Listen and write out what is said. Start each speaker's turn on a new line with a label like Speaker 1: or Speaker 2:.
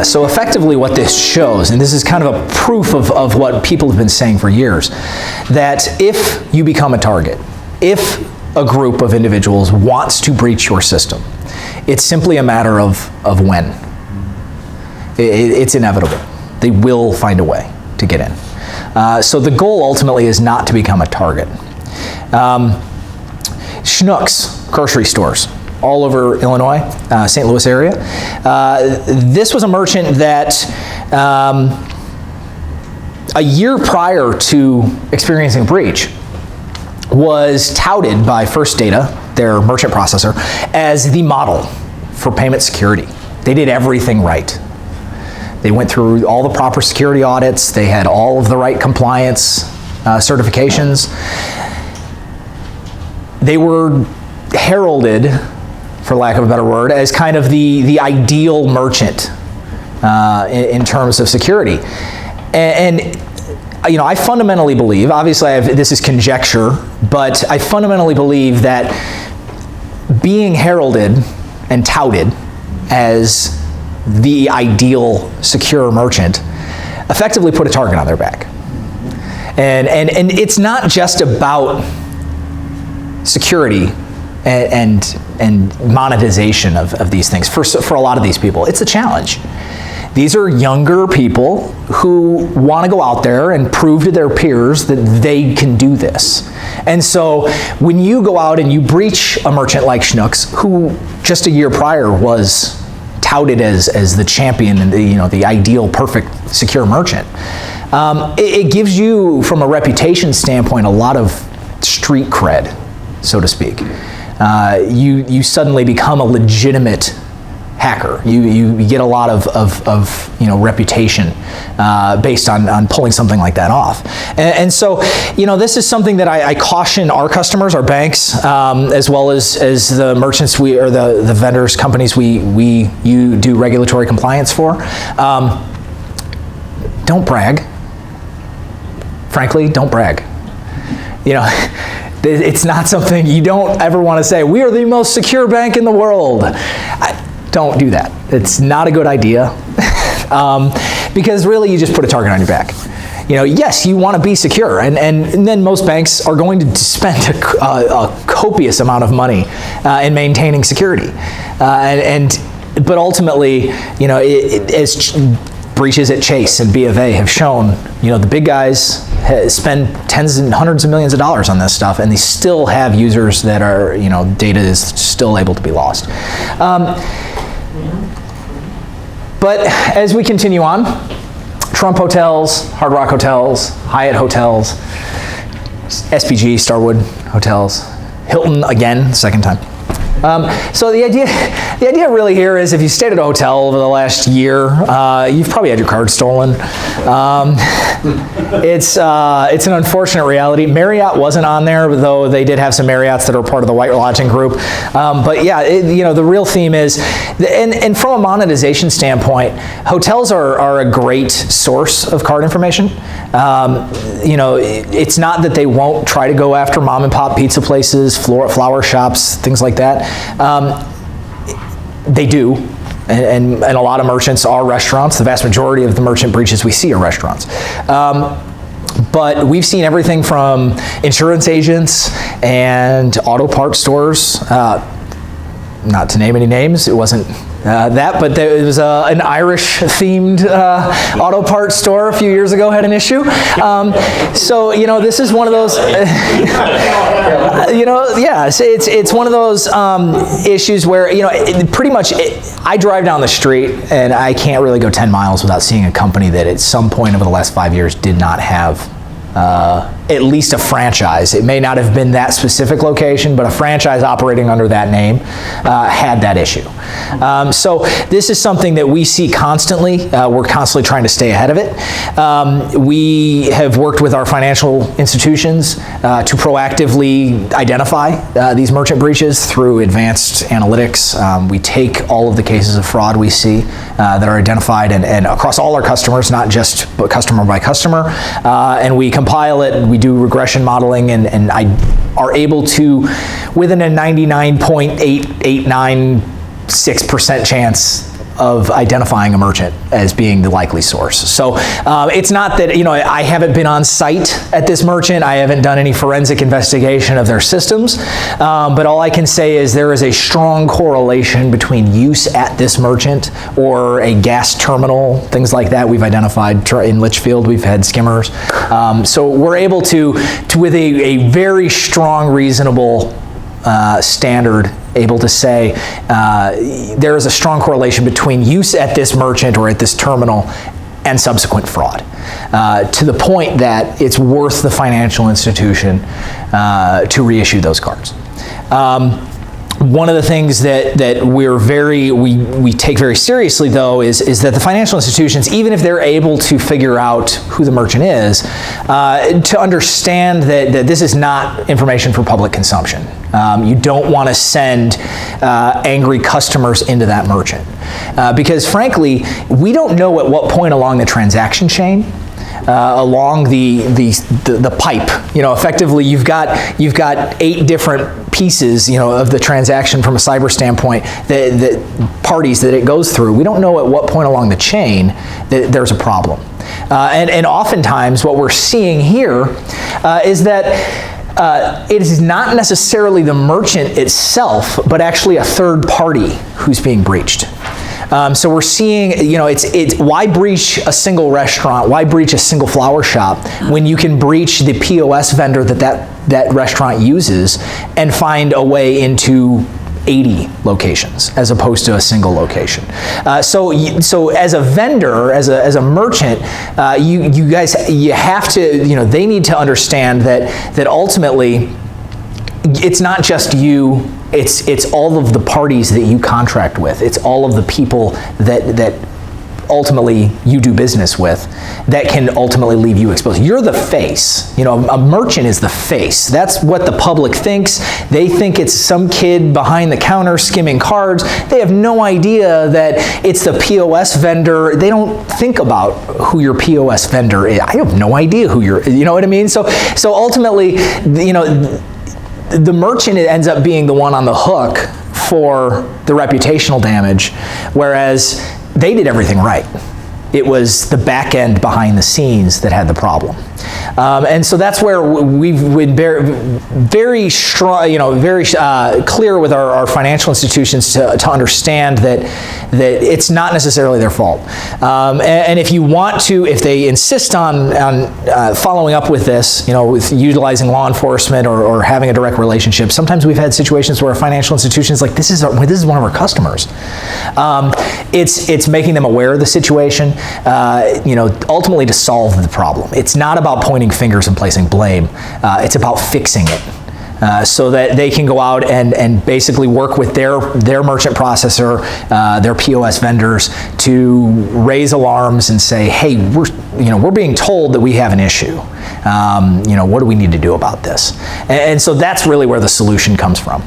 Speaker 1: So effectively what this shows, and this is kind of a proof of what people have been saying for years, that if you become a target, if a group of individuals wants to breach your system, it's simply a matter of when. It's inevitable. They will find a way to get in. So the goal ultimately is not to become a target. Schnucks grocery stores all over Illinois, St. Louis area. This was a merchant that a year prior to experiencing a breach was touted by First Data, their merchant processor, as the model for payment security. They did everything right. They went through all the proper security audits. They had all of the right compliance certifications. They were heralded, for lack of a better word, as kind of the ideal merchant in terms of security. And you know, I fundamentally believe, obviously this is conjecture, but I fundamentally believe that being heralded and touted as the ideal secure merchant effectively put a target on their back. And it's not just about security and monetization of these things for a lot of these people. It's a challenge. These are younger people who want to go out there and prove to their peers that they can do this. And so when you go out and you breach a merchant like Schnucks, who just a year prior was touted as the champion and the ideal perfect secure merchant, it gives you, from a reputation standpoint, a lot of street cred, so to speak. You suddenly become a legitimate hacker. You get a lot of reputation based on pulling something like that off. And so this is something that I caution our customers, our banks, as well as the merchants or the vendors, companies you do regulatory compliance for. Don't brag. Frankly, don't brag. It's not something you don't ever want to say, we are the most secure bank in the world. Don't do that. It's not a good idea. Because really you just put a target on your back. Yes, you want to be secure, and then most banks are going to spend a copious amount of money in maintaining security. But ultimately, as breaches at Chase and B of A have shown, the big guys spend tens and hundreds of millions of dollars on this stuff, and they still have users that are, data is still able to be lost. But as we continue on, Trump Hotels, Hard Rock Hotels, Hyatt Hotels, SPG, Starwood Hotels, Hilton again, second time. So the idea really here is if you stayed at a hotel over the last year, you've probably had your card stolen. It's an unfortunate reality. Marriott wasn't on there, though they did have some Marriotts that are part of the White Lodging Group. But yeah, the real theme is, and from a monetization standpoint, hotels are a great source of card information. It's not that they won't try to go after mom and pop pizza places, flower shops, things like that. They do, and a lot of merchants are restaurants. The vast majority of the merchant breaches we see are restaurants. But we've seen everything from insurance agents and auto parts stores, not to name any names, it wasn't that, but there was an Irish-themed auto parts store a few years ago had an issue. So this is one of those. It's one of those issues where pretty much I drive down the street and I can't really go 10 miles without seeing a company that at some point over the last 5 years did not have at least a franchise. It may not have been that specific location, but a franchise operating under that name had that issue. So this is something that we see constantly. We're constantly trying to stay ahead of it. We have worked with our financial institutions to proactively identify these merchant breaches through advanced analytics. We take all of the cases of fraud we see that are identified and across all our customers, not just customer by customer, and we compile it, we do regression modeling, and I are able to, within a 99.8896% chance of identifying a merchant as being the likely source. So it's not that, I haven't been on site at this merchant, I haven't done any forensic investigation of their systems, but all I can say is there is a strong correlation between use at this merchant or a gas terminal, things like that. We've identified in Litchfield, we've had skimmers. So we're able to with a very strong, reasonable standard, able to say there is a strong correlation between use at this merchant or at this terminal and subsequent fraud, to the point that it's worth the financial institution to reissue those cards. One of the things that we take very seriously, though, is that the financial institutions, even if they're able to figure out who the merchant is, to understand that this is not information for public consumption. You don't want to send angry customers into that merchant, because frankly, we don't know at what point along the transaction chain, along the pipe, effectively you've got 8 different pieces, of the transaction from a cyber standpoint, that parties that it goes through. We don't know at what point along the chain that there's a problem, and oftentimes what we're seeing here is that it is not necessarily the merchant itself, but actually a third party who's being breached. So we're seeing, it's why breach a single restaurant? Why breach a single flower shop when you can breach the POS vendor that restaurant uses and find a way into 80 locations as opposed to a single location? So as a vendor, as a merchant, you have to, they need to understand that ultimately it's not just you. It's all of the parties that you contract with. It's all of the people that ultimately you do business with that can ultimately leave you exposed. You're the face. A merchant is the face. That's what the public thinks. They think it's some kid behind the counter skimming cards. They have no idea that it's the POS vendor. They don't think about who your POS vendor is. I have no idea who you know what I mean? So ultimately, the merchant ends up being the one on the hook for the reputational damage, whereas they did everything right. It was the back end behind the scenes that had the problem. And so that's where we've been very strong, very clear with our financial institutions to understand that it's not necessarily their fault. And if you want to, if they insist on following up with this, with utilizing law enforcement or having a direct relationship, sometimes we've had situations where a financial institution is like, this is one of our customers. It's making them aware of the situation, ultimately to solve the problem. It's not about pointing fingers and placing blame. It's about fixing it. So that they can go out and basically work with their merchant processor, their POS vendors, to raise alarms and say, hey, we're being told that we have an issue. What do we need to do about this? And so that's really where the solution comes from.